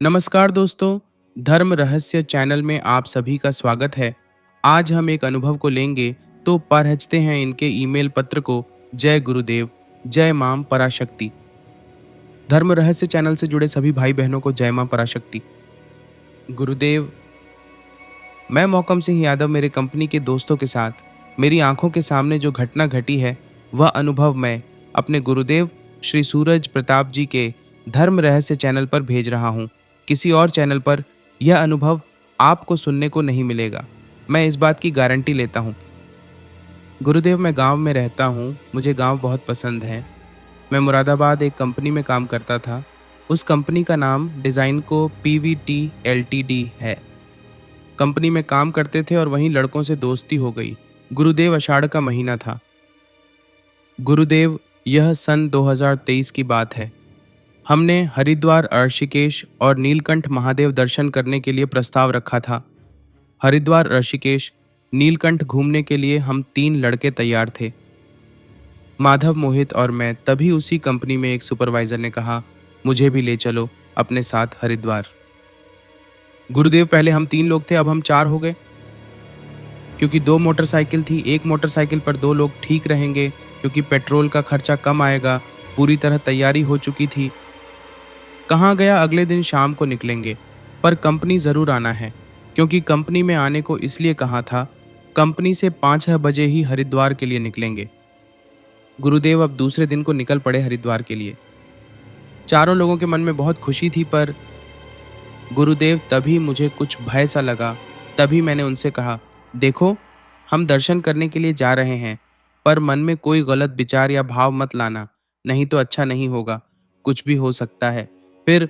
नमस्कार दोस्तों, धर्म रहस्य चैनल में आप सभी का स्वागत है। आज हम एक अनुभव को लेंगे तो परखते हैं इनके ईमेल पत्र को। जय गुरुदेव, जय मां पराशक्ति। धर्म रहस्य चैनल से जुड़े सभी भाई बहनों को जय मां पराशक्ति। गुरुदेव, मैं मौकम सिंह यादव मेरे कंपनी के दोस्तों के साथ मेरी आंखों के सामने जो घटना घटी है वह अनुभव मैं अपने गुरुदेव श्री सूरज प्रताप जी के धर्म रहस्य चैनल पर भेज रहा हूँ। किसी और चैनल पर यह अनुभव आपको सुनने को नहीं मिलेगा, मैं इस बात की गारंटी लेता हूँ। गुरुदेव, मैं गांव में रहता हूँ, मुझे गांव बहुत पसंद है। मैं मुरादाबाद एक कंपनी में काम करता था। उस कंपनी का नाम डिज़ाइन को पीवीटी एलटीडी है। कंपनी में काम करते थे और वहीं लड़कों से दोस्ती हो गई। गुरुदेव, आषाढ़ का महीना था। गुरुदेव, यह सन 2023 की बात है। हमने हरिद्वार, ऋषिकेश और नीलकंठ महादेव दर्शन करने के लिए प्रस्ताव रखा था। हरिद्वार, ऋषिकेश, नीलकंठ घूमने के लिए हम 3 लड़के तैयार थे, माधव, मोहित और मैं। तभी उसी कंपनी में एक सुपरवाइजर ने कहा, मुझे भी ले चलो अपने साथ हरिद्वार। गुरुदेव, पहले हम 3 लोग थे, अब हम 4 हो गए, क्योंकि 2 मोटरसाइकिल थी। एक मोटरसाइकिल पर 2 लोग ठीक रहेंगे, क्योंकि पेट्रोल का खर्चा कम आएगा। पूरी तरह तैयारी हो चुकी थी। कहाँ गया, अगले दिन शाम को निकलेंगे, पर कंपनी ज़रूर आना है, क्योंकि कंपनी में आने को इसलिए कहा था। कंपनी से 5-6 बजे ही हरिद्वार के लिए निकलेंगे। गुरुदेव, अब दूसरे दिन को निकल पड़े हरिद्वार के लिए। चारों लोगों के मन में बहुत खुशी थी, पर गुरुदेव, तभी मुझे कुछ भय सा लगा। तभी मैंने उनसे कहा, देखो, हम दर्शन करने के लिए जा रहे हैं, पर मन में कोई गलत विचार या भाव मत लाना, नहीं तो अच्छा नहीं होगा, कुछ भी हो सकता है। फिर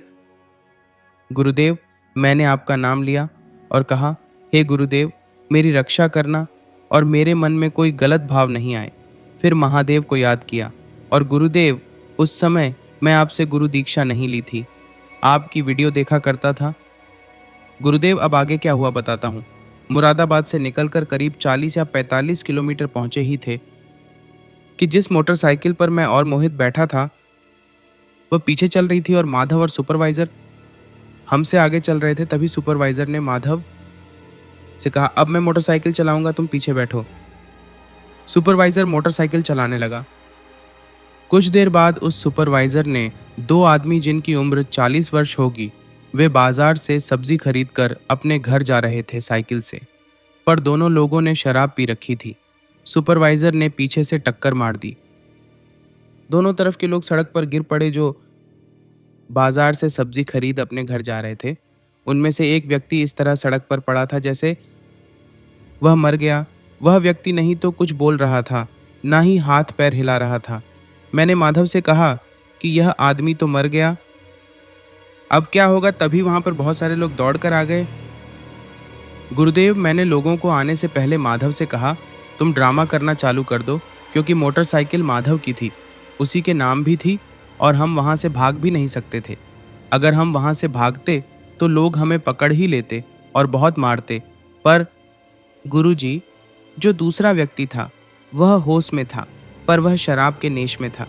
गुरुदेव, मैंने आपका नाम लिया और कहा, हे गुरुदेव, मेरी रक्षा करना और मेरे मन में कोई गलत भाव नहीं आए। फिर महादेव को याद किया। और गुरुदेव, उस समय मैं आपसे गुरु दीक्षा नहीं ली थी, आपकी वीडियो देखा करता था। गुरुदेव, अब आगे क्या हुआ बताता हूँ। मुरादाबाद से निकलकर करीब 40 या 45 किलोमीटर पहुंचे ही थे कि जिस मोटरसाइकिल पर मैं और मोहित बैठा था वह पीछे चल रही थी और माधव और सुपरवाइजर हमसे आगे चल रहे थे। तभी सुपरवाइजर ने माधव से कहा, अब मैं मोटरसाइकिल चलाऊंगा, तुम पीछे बैठो। सुपरवाइजर मोटरसाइकिल चलाने लगा। कुछ देर बाद उस सुपरवाइजर ने 2 आदमी जिनकी उम्र 40 वर्ष होगी, वे बाजार से सब्जी खरीद कर अपने घर जा रहे थे साइकिल से, पर दोनों लोगों ने शराब पी रखी थी। सुपरवाइजर ने पीछे से टक्कर मार दी। दोनों तरफ के लोग सड़क पर गिर पड़े जो बाजार से सब्जी खरीद अपने घर जा रहे थे। उनमें से एक व्यक्ति इस तरह सड़क पर पड़ा था जैसे वह मर गया। वह व्यक्ति नहीं तो कुछ बोल रहा था, ना ही हाथ पैर हिला रहा था। मैंने माधव से कहा कि यह आदमी तो मर गया, अब क्या होगा। तभी वहां पर बहुत सारे लोग दौड़ कर आ गए। गुरुदेव, मैंने लोगों को आने से पहले माधव से कहा, तुम ड्रामा करना चालू कर दो, क्योंकि मोटरसाइकिल माधव की थी, उसी के नाम भी थी और हम वहां से भाग भी नहीं सकते थे। अगर हम वहां से भागते तो लोग हमें पकड़ ही लेते और बहुत मारते। पर गुरुजी, जो दूसरा व्यक्ति था वह होश में था, पर वह शराब के नेश में था।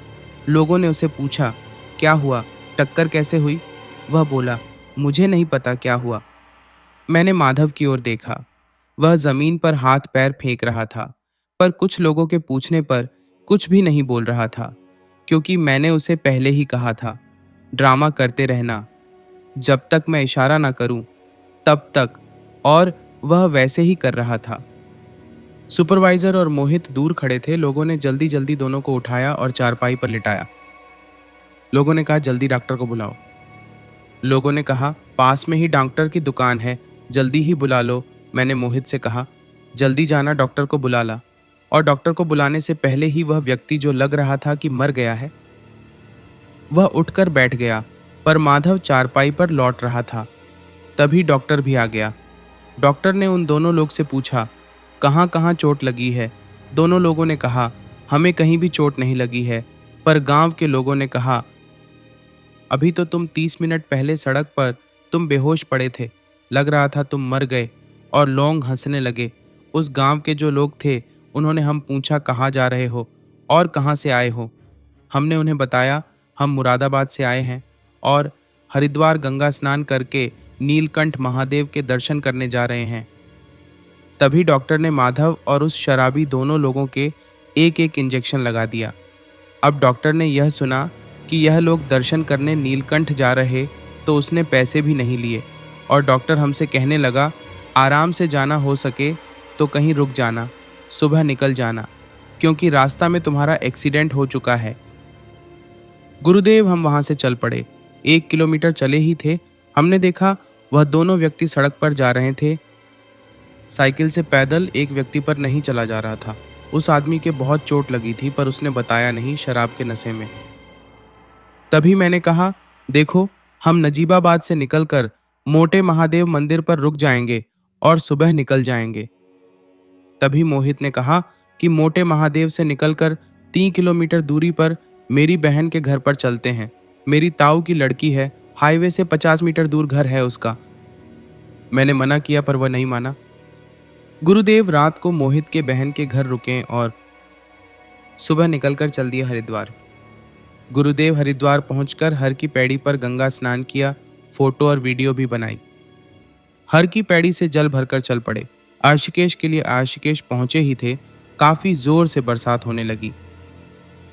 लोगों ने उसे पूछा, क्या हुआ, टक्कर कैसे हुई? वह बोला, मुझे नहीं पता क्या हुआ। मैंने माधव की ओर देखा। वह जमीन पर हाथ पैर फेंक रहा था, पर कुछ लोगों के पूछने पर कुछ भी नहीं बोल रहा था, क्योंकि मैंने उसे पहले ही कहा था, ड्रामा करते रहना, जब तक मैं इशारा ना करूं तब तक। और वह वैसे ही कर रहा था। सुपरवाइजर और मोहित दूर खड़े थे। लोगों ने जल्दी जल्दी दोनों को उठाया और चारपाई पर लिटाया। लोगों ने कहा, जल्दी डॉक्टर को बुलाओ। लोगों ने कहा, पास में ही डॉक्टर की दुकान है, जल्दी ही बुला लो। मैंने मोहित से कहा, जल्दी जाना, डॉक्टर को बुला ला। और डॉक्टर को बुलाने से पहले ही वह व्यक्ति जो लग रहा था कि मर गया है, वह उठकर बैठ गया, पर माधव चारपाई पर लौट रहा था। तभी डॉक्टर भी आ गया। डॉक्टर ने उन दोनों लोग से पूछा, कहाँ कहाँ चोट लगी है? दोनों लोगों ने कहा, हमें कहीं भी चोट नहीं लगी है। पर गांव के लोगों ने कहा, अभी तो तुम 30 मिनट पहले सड़क पर तुम बेहोश पड़े थे, लग रहा था तुम मर गए। और लोग हंसने लगे। उस गांव के जो लोग थे उन्होंने हम पूछा, कहाँ जा रहे हो और कहाँ से आए हो? हमने उन्हें बताया, हम मुरादाबाद से आए हैं और हरिद्वार गंगा स्नान करके नीलकंठ महादेव के दर्शन करने जा रहे हैं। तभी डॉक्टर ने माधव और उस शराबी दोनों लोगों के एक एक इंजेक्शन लगा दिया। अब डॉक्टर ने यह सुना कि यह लोग दर्शन करने नीलकंठ जा रहे, तो उसने पैसे भी नहीं लिए और डॉक्टर हमसे कहने लगा, आराम से जाना हो सके तो कहीं रुक जाना, सुबह निकल जाना, क्योंकि रास्ता में तुम्हारा एक्सीडेंट हो चुका है। गुरुदेव, हम वहां से चल पड़े। 1 किलोमीटर चले ही थे, हमने देखा वह दोनों व्यक्ति सड़क पर जा रहे थे। साइकिल से पैदल एक व्यक्ति पर नहीं चला जा रहा था। उस आदमी के बहुत चोट लगी थी, पर उसने बताया नहीं, शराब के नशे में। तभी मैंने कहा, देखो, हम नजीबाबाद से निकलकर मोटे महादेव मंदिर पर रुक जाएंगे और सुबह निकल जाएंगे। तभी मोहित ने कहा कि मोटे महादेव से निकलकर 3 किलोमीटर दूरी पर मेरी बहन के घर पर चलते हैं। मेरी ताऊ की लड़की है, हाईवे से 50 मीटर दूर घर है उसका। मैंने मना किया पर वह नहीं माना। गुरुदेव रात को मोहित के बहन के घर रुके और सुबह निकलकर चल दिए हरिद्वार। गुरुदेव हरिद्वार पहुंचकर हर की पैड़ी पर गंगा स्नान किया, फोटो और वीडियो भी बनाई। हर की पैड़ी से जल भरकर चल पड़े। आर्षिकेश के लिए आर्षिकेश पहुंचे ही थे, काफी जोर से बरसात होने लगी।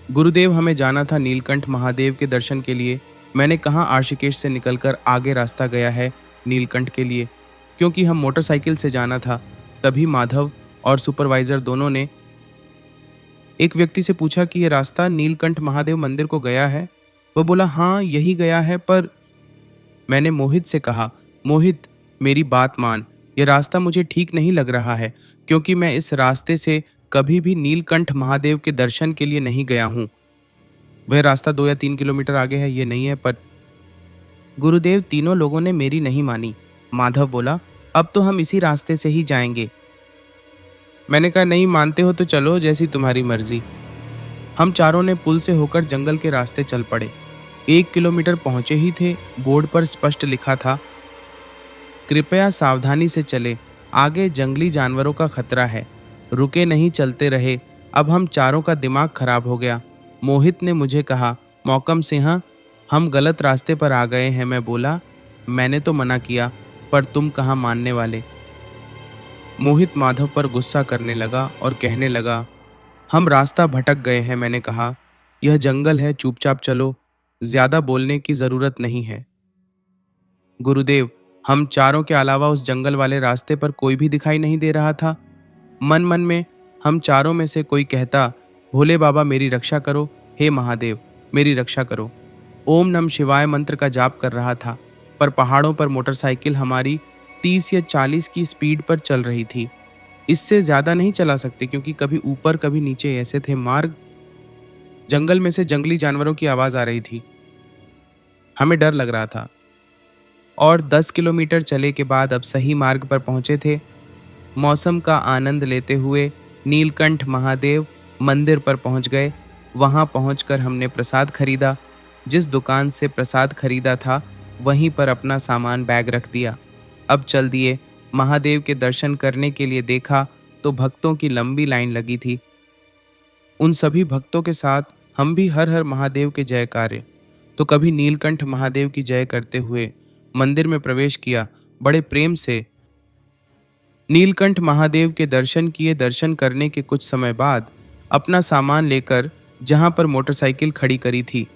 गुरुदेव, हमें जाना था नीलकंठ महादेव के दर्शन के लिए। मैंने कहा आर्षिकेश से निकलकर आगे रास्ता गया है नीलकंठ के लिए, क्योंकि हम मोटरसाइकिल से जाना था। तभी माधव और सुपरवाइजर दोनों ने एक व्यक्ति से पूछा कि यह रास्ता नीलकंठ महादेव मंदिर को गया है। वह बोला, हाँ यही गया है। पर मैंने मोहित से कहा, मोहित मेरी बात मान, यह रास्ता मुझे ठीक नहीं लग रहा है, क्योंकि मैं इस रास्ते से कभी भी नीलकंठ महादेव के दर्शन के लिए नहीं गया हूँ। वह रास्ता 2 या 3 किलोमीटर आगे है, ये नहीं है। पर गुरुदेव, तीनों लोगों ने मेरी नहीं मानी। माधव बोला, अब तो हम इसी रास्ते से ही जाएंगे। मैंने कहा, नहीं मानते हो तो चलो, जैसी तुम्हारी मर्जी। हम चारों ने पुल से होकर जंगल के रास्ते चल पड़े। 1 किलोमीटर पहुंचे ही थे, बोर्ड पर स्पष्ट लिखा था, कृपया सावधानी से चले, आगे जंगली जानवरों का खतरा है। रुके नहीं, चलते रहे। अब हम चारों का दिमाग खराब हो गया। मोहित ने मुझे कहा, मौकम सिंह, हम गलत रास्ते पर आ गए हैं। मैं बोला, मैंने तो मना किया, पर तुम कहाँ मानने वाले। मोहित माधव पर गुस्सा करने लगा और कहने लगा, हम रास्ता भटक गए हैं। मैंने कहा, यह जंगल है, चुपचाप चलो, ज्यादा बोलने की जरूरत नहीं है। गुरुदेव, हम चारों के अलावा उस जंगल वाले रास्ते पर कोई भी दिखाई नहीं दे रहा था। मन मन में हम चारों में से कोई कहता, भोले बाबा मेरी रक्षा करो, हे महादेव मेरी रक्षा करो। ओम नम शिवाय मंत्र का जाप कर रहा था, पर पहाड़ों पर मोटरसाइकिल हमारी 30 या 40 की स्पीड पर चल रही थी। इससे ज्यादा नहीं चला सकते, क्योंकि कभी ऊपर कभी नीचे ऐसे थे मार्ग। जंगल में से जंगली जानवरों की आवाज आ रही थी। हमें डर लग रहा था। और 10 किलोमीटर चले के बाद अब सही मार्ग पर पहुंचे थे। मौसम का आनंद लेते हुए नीलकंठ महादेव मंदिर पर पहुंच गए। वहां पहुंचकर हमने प्रसाद खरीदा। जिस दुकान से प्रसाद खरीदा था वहीं पर अपना सामान बैग रख दिया। अब चल दिए। महादेव के दर्शन करने के लिए देखा तो भक्तों की लंबी लाइन लगी थी। उन सभी भक्तों के साथ हम भी हर हर महादेव के जयकारे। तो कभी नीलकंठ महादेव की जय करते हुए मंदिर में प्रवेश किया। बड़े प्रेम से नीलकंठ महादेव के दर्शन किए। दर्शन करने के कुछ समय बाद अपना सामान लेकर जहां पर मोटरसाइकिल खड़ी करी थी,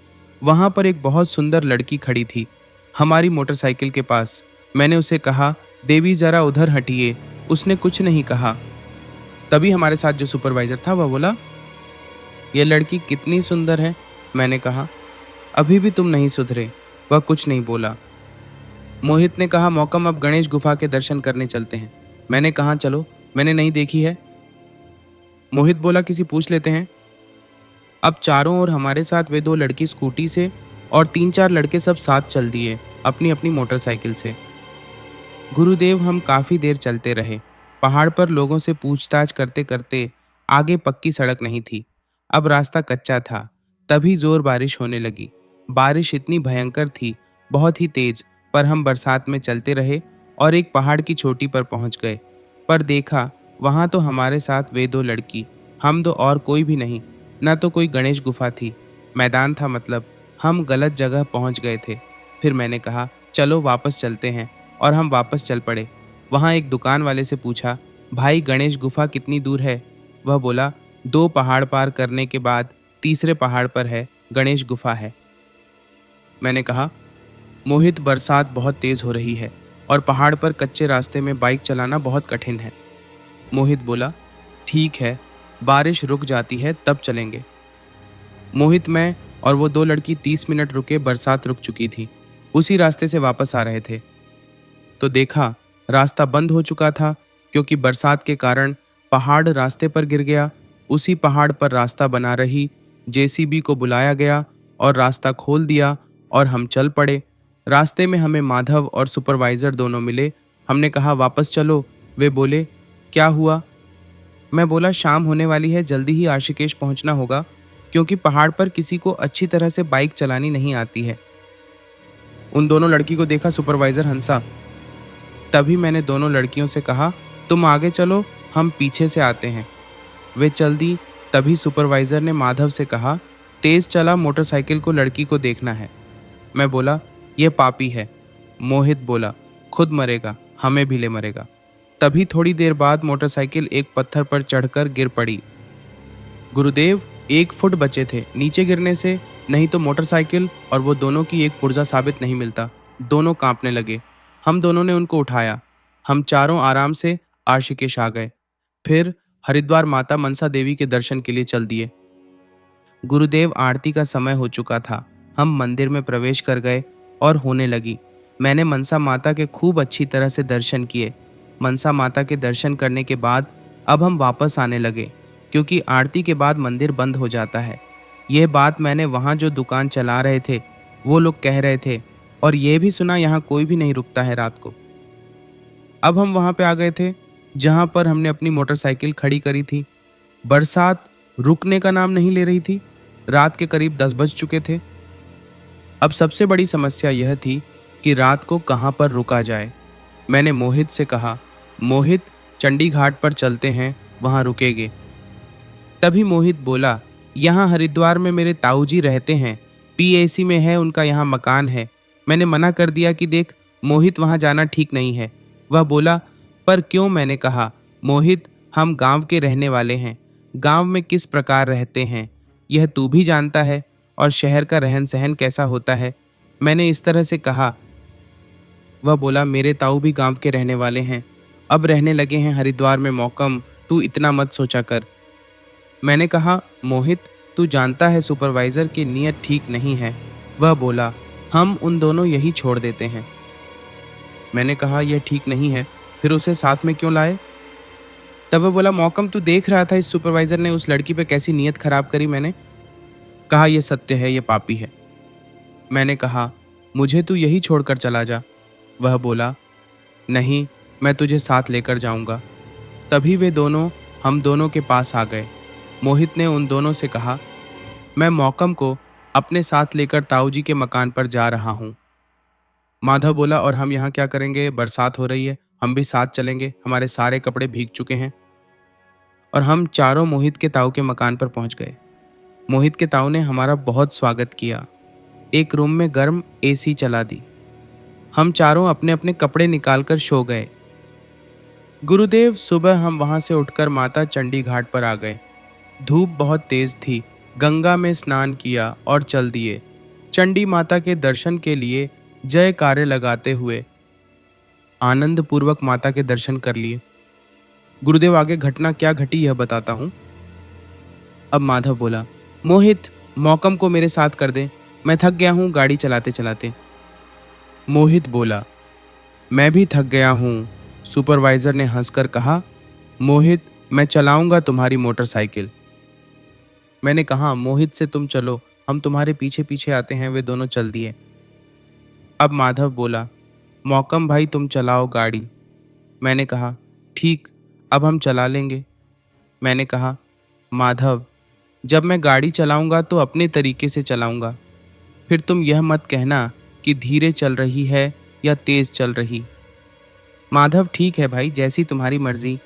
वहां पर एक बहुत सुंदर लड़की खड़ी थी हमारी मोटरसाइकिल के पास। मैंने उसे कहा, देवी जरा उधर हटिए। उसने कुछ नहीं कहा। तभी हमारे साथ जो सुपरवाइजर था वह बोला, यह लड़की कितनी सुंदर है। मैंने कहा, अभी भी तुम नहीं सुधरे। वह कुछ नहीं बोला। मोहित ने कहा, मौकम अब गणेश गुफा के दर्शन करने चलते हैं। मैंने कहा, चलो, मैंने नहीं देखी है। मोहित बोला, किसी पूछ लेते हैं। अब चारों ओर हमारे साथ वे 2 लड़की स्कूटी से और 3-4 लड़के सब साथ चल दिए अपनी अपनी मोटरसाइकिल से। गुरुदेव, हम काफी देर चलते रहे। पहाड़ पर लोगों से पूछताछ करते करते आगे पक्की सड़क नहीं थी, अब रास्ता कच्चा था। तभी जोर बारिश होने लगी। बारिश इतनी भयंकर थी, बहुत ही तेज। पर हम बरसात में चलते रहे और एक पहाड़ की चोटी पर पहुंच गए। पर देखा वहां तो हमारे साथ वे 2 लड़की, हम 2 और कोई भी नहीं। न तो कोई गणेश गुफा थी, मैदान था। मतलब हम गलत जगह पहुंच गए थे। फिर मैंने कहा, चलो वापस चलते हैं, और हम वापस चल पड़े। वहाँ एक दुकान वाले से पूछा, भाई गणेश गुफा कितनी दूर है? वह बोला, 2 पहाड़ पार करने के बाद तीसरे पहाड़ पर है, गणेश गुफा है। मैंने कहा, मोहित बरसात बहुत तेज हो रही है और पहाड़ पर कच्चे रास्ते में बाइक चलाना बहुत कठिन है। मोहित बोला, ठीक है, बारिश रुक जाती है तब चलेंगे। मोहित, मैं और वो 2 लड़की 30 मिनट रुके, बरसात रुक चुकी थी। उसी रास्ते से वापस आ रहे थे तो देखा रास्ता बंद हो चुका था, क्योंकि बरसात के कारण पहाड़ रास्ते पर गिर गया। उसी पहाड़ पर रास्ता बना रही जेसीबी को बुलाया गया और रास्ता खोल दिया और हम चल पड़े। रास्ते में हमें माधव और सुपरवाइजर दोनों मिले। हमने कहा, वापस चलो। वे बोले, क्या हुआ? मैं बोला, शाम होने वाली है, जल्दी ही आशिकेश पहुंचना होगा, क्योंकि पहाड़ पर किसी को अच्छी तरह से बाइक चलानी नहीं आती है। उन दोनों लड़की को देखा, सुपरवाइजर हंसा। तभी मैंने दोनों लड़कियों से कहा, तुम आगे चलो, हम पीछे से आते हैं। वे चल दी। तभी सुपरवाइजर ने माधव से कहा, तेज चला, मोटरसाइकिल को लड़की को देखना है। मैं बोला, यह पापी है। मोहित बोला, खुद मरेगा, हमें भी ले मरेगा। तभी थोड़ी देर बाद मोटरसाइकिल एक पत्थर पर चढ़कर गिर पड़ी। गुरुदेव 1 फुट बचे थे नीचे गिरने से, नहीं तो मोटरसाइकिल और वो दोनों की एक पुर्जा साबित नहीं मिलता। दोनों कांपने लगे। हम दोनों ने उनको उठाया। हम चारों आराम से आशिकेश आ गए। फिर हरिद्वार माता मनसा देवी के दर्शन के लिए चल दिए। गुरुदेव, आरती का समय हो चुका था। हम मंदिर में प्रवेश कर गए और होने लगी। मैंने मनसा माता के खूब अच्छी तरह से दर्शन किए। मनसा माता के दर्शन करने के बाद अब हम वापस आने लगे, क्योंकि आरती के बाद मंदिर बंद हो जाता है। यह बात मैंने वहाँ जो दुकान चला रहे थे वो लोग कह रहे थे, और ये भी सुना यहाँ कोई भी नहीं रुकता है रात को। अब हम वहाँ पे आ गए थे जहाँ पर हमने अपनी मोटरसाइकिल खड़ी करी थी। बरसात रुकने का नाम नहीं ले रही थी। रात के करीब 10 बज चुके थे। अब सबसे बड़ी समस्या यह थी कि रात को कहाँ पर रुका जाए। मैंने मोहित से कहा, मोहित, चंडी घाट पर चलते हैं, वहाँ रुकेंगे। तभी मोहित बोला, यहाँ हरिद्वार में मेरे ताऊ जी रहते हैं, पीएसी में है, उनका यहाँ मकान है। मैंने मना कर दिया कि देख मोहित, वहाँ जाना ठीक नहीं है। वह बोला, पर क्यों? मैंने कहा, मोहित, हम गांव के रहने वाले हैं, गांव में किस प्रकार रहते हैं यह तू भी जानता है, और शहर का रहन सहन कैसा होता है। मैंने इस तरह से कहा। वह बोला, मेरे ताऊ भी गांव के रहने वाले हैं, अब रहने लगे हैं हरिद्वार में मौकम, तू इतना मत सोचा कर। मैंने कहा, मोहित, तू जानता है सुपरवाइजर की नीयत ठीक नहीं है। वह बोला, हम उन दोनों यही छोड़ देते हैं। मैंने कहा, यह ठीक नहीं है, फिर उसे साथ में क्यों लाए? तब वह बोला, मौकम, तू देख रहा था इस सुपरवाइजर ने उस लड़की पे कैसी नीयत खराब करी। मैंने कहा, यह सत्य है, यह पापी है। मैंने कहा, मुझे तू यही छोड़कर चला जा। वह बोला, नहीं, मैं तुझे साथ लेकर जाऊंगा। तभी वे दोनों हम दोनों के पास आ गए। मोहित ने उन दोनों से कहा, मैं मौकम को अपने साथ लेकर ताऊ जी के मकान पर जा रहा हूँ। माधव बोला, और हम यहाँ क्या करेंगे? बरसात हो रही है, हम भी साथ चलेंगे, हमारे सारे कपड़े भीग चुके हैं। और हम चारों मोहित के ताऊ के मकान पर पहुंच गए। मोहित के ताऊ ने हमारा बहुत स्वागत किया। एक रूम में गर्म एसी चला दी। हम चारों अपने अपने कपड़े निकालकर सो गए। गुरुदेव, सुबह हम वहां से उठकर माता चंडी घाट पर आ गए। धूप बहुत तेज थी। गंगा में स्नान किया और चल दिए। चंडी माता के दर्शन के लिए जयकारे लगाते हुए आनंद पूर्वक माता के दर्शन कर लिए। गुरुदेव, आगे घटना क्या घटी यह बताता हूँ। अब माधव बोला, मोहित, मौकम को मेरे साथ कर दे, मैं थक गया हूँ गाड़ी चलाते चलाते। मोहित बोला, मैं भी थक गया हूँ। सुपरवाइजर ने हंसकर कहा, मोहित, मैं चलाऊंगा तुम्हारी मोटरसाइकिल। मैंने कहा, मोहित से तुम चलो, हम तुम्हारे पीछे पीछे आते हैं। वे दोनों चल दिए। अब माधव बोला, मौकम भाई, तुम चलाओ गाड़ी। मैंने कहा, ठीक, अब हम चला लेंगे। मैंने कहा, माधव, जब मैं गाड़ी चलाऊंगा तो अपने तरीके से चलाऊंगा, फिर तुम यह मत कहना कि धीरे चल रही है या तेज चल रही। माधव, ठीक है भाई, जैसी तुम्हारी मर्जी।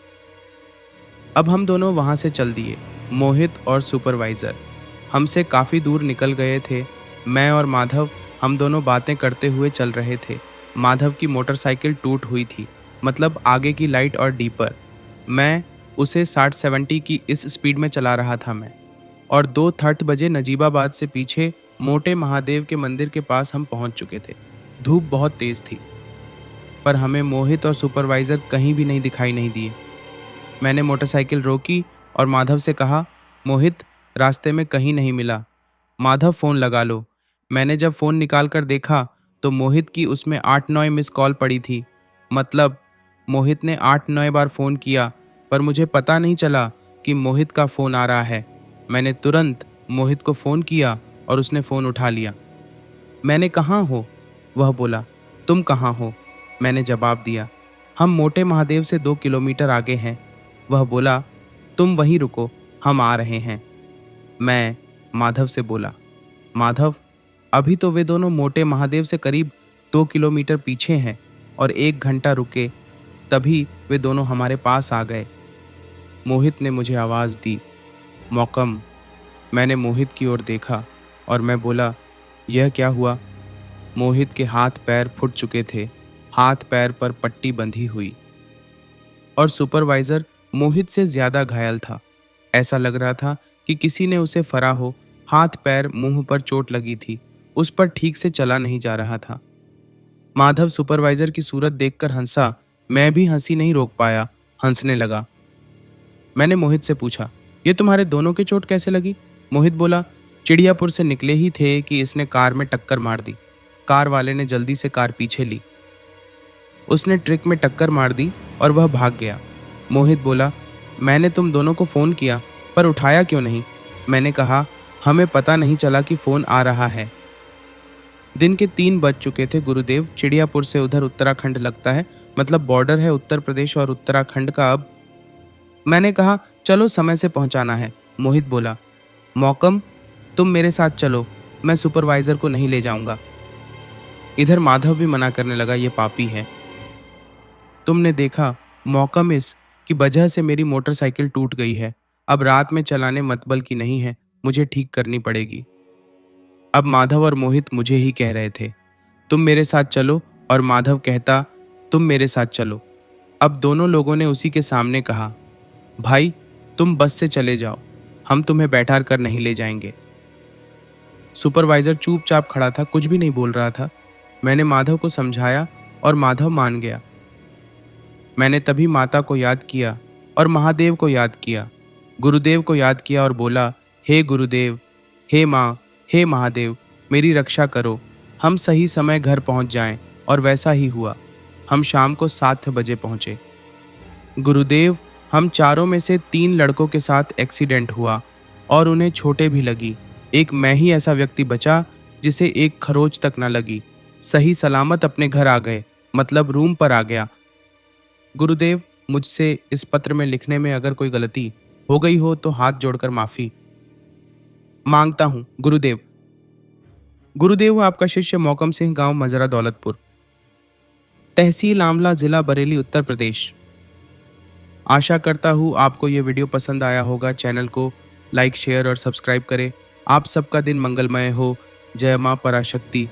अब हम दोनों वहां से चल दिए। मोहित और सुपरवाइजर हमसे काफ़ी दूर निकल गए थे। मैं और माधव हम दोनों बातें करते हुए चल रहे थे। माधव की मोटरसाइकिल टूट हुई थी, मतलब आगे की लाइट और डीपर। मैं उसे 60-70 की इस स्पीड में चला रहा था मैं। और 2:30 बजे नजीबाबाद से पीछे मोटे महादेव के मंदिर के पास हम पहुंच चुके थे। धूप बहुत तेज थी, पर हमें मोहित और सुपरवाइजर कहीं भी नहीं दिखाई नहीं दिए। मैंने मोटरसाइकिल रोकी और माधव से कहा, मोहित, रास्ते में कहीं नहीं मिला। माधव, फोन लगा लो। मैंने जब फोन निकाल कर देखा तो मोहित की उसमें 8-9 मिस कॉल पड़ी थी। मतलब मोहित ने 8-9 बार फोन किया, पर मुझे पता नहीं चला कि मोहित का फोन आ रहा है। मैंने तुरंत मोहित को फोन किया और उसने फोन उठा लिया। मैंने, कहाँ हो? वह बोला, तुम कहाँ हो? मैंने जवाब दिया, हम मोटे महादेव से 2 किलोमीटर आगे हैं। वह बोला, तुम वहीं रुको, हम आ रहे हैं। मैं माधव से बोला, माधव, अभी तो वे दोनों मोटे महादेव से करीब 2 किलोमीटर पीछे हैं और 1 घंटा रुके, तभी वे दोनों हमारे पास आ गए। मोहित ने मुझे आवाज़ दी, मौकम। मैंने मोहित की ओर देखा और मैं बोला, यह क्या हुआ? मोहित के हाथ पैर फूट चुके थे, हाथ पैर पर पट्टी बंधी हुई, और सुपरवाइजर मोहित से ज्यादा घायल था। ऐसा लग रहा था कि किसी ने उसे फरा हो। हाथ पैर मुंह पर चोट लगी थी, उस पर ठीक से चला नहीं जा रहा था। माधव सुपरवाइजर की सूरत देखकर हंसा। मैं भी हंसी नहीं रोक पाया, हंसने लगा। मैंने मोहित से पूछा, ये तुम्हारे दोनों की चोट कैसे लगी? मोहित बोला, चिड़ियापुर से निकले ही थे कि इसने कार में टक्कर मार दी। कार वाले ने जल्दी से कार पीछे ली, उसने ट्रिक में टक्कर मार दी और वह भाग गया। मोहित बोला, मैंने तुम दोनों को फ़ोन किया, पर उठाया क्यों नहीं? मैंने कहा, हमें पता नहीं चला कि फ़ोन आ रहा है। दिन के 3 बज चुके थे गुरुदेव। चिड़ियापुर से उधर उत्तराखंड लगता है, मतलब बॉर्डर है उत्तर प्रदेश और उत्तराखंड का। अब मैंने कहा, चलो, समय से पहुंचाना है। मोहित बोला, मौकम, तुम मेरे साथ चलो, मैं सुपरवाइजर को नहीं ले जाऊंगा। इधर माधव भी मना करने लगा, ये पापी है। तुमने देखा, मौकम, इस की वजह से मेरी मोटरसाइकिल टूट गई है। अब रात में चलाने मतबल की नहीं है, मुझे ठीक करनी पड़ेगी। अब माधव और मोहित मुझे ही कह रहे थे, तुम मेरे साथ चलो, और माधव कहता, तुम मेरे साथ चलो। अब दोनों लोगों ने उसी के सामने कहा, भाई, तुम बस से चले जाओ, हम तुम्हें बैठा कर नहीं ले जाएंगे। सुपरवाइजर चुपचाप खड़ा था, कुछ भी नहीं बोल रहा था। मैंने माधव को समझाया और माधव मान गया। मैंने तभी माता को याद किया और महादेव को याद किया, गुरुदेव को याद किया और बोला, हे गुरुदेव, हे माँ, हे महादेव, मेरी रक्षा करो, हम सही समय घर पहुँच जाएं। और वैसा ही हुआ। हम शाम को 7 बजे पहुँचे। गुरुदेव, हम चारों में से 3 लड़कों के साथ एक्सीडेंट हुआ और उन्हें चोटें भी लगी। एक मैं ही ऐसा व्यक्ति बचा जिसे एक खरोच तक न लगी। सही सलामत अपने घर आ गए, मतलब रूम पर आ गया। गुरुदेव, मुझसे इस पत्र में लिखने में अगर कोई गलती हो गई हो तो हाथ जोड़कर माफी मांगता हूँ। गुरुदेव। गुरुदेव, आपका शिष्य मौकम सिंह, गांव मजरा दौलतपुर, तहसील आमला, जिला बरेली, उत्तर प्रदेश। आशा करता हूँ आपको ये वीडियो पसंद आया होगा। चैनल को लाइक, शेयर और सब्सक्राइब करें। आप सबका दिन मंगलमय हो। जय माँ पराशक्ति।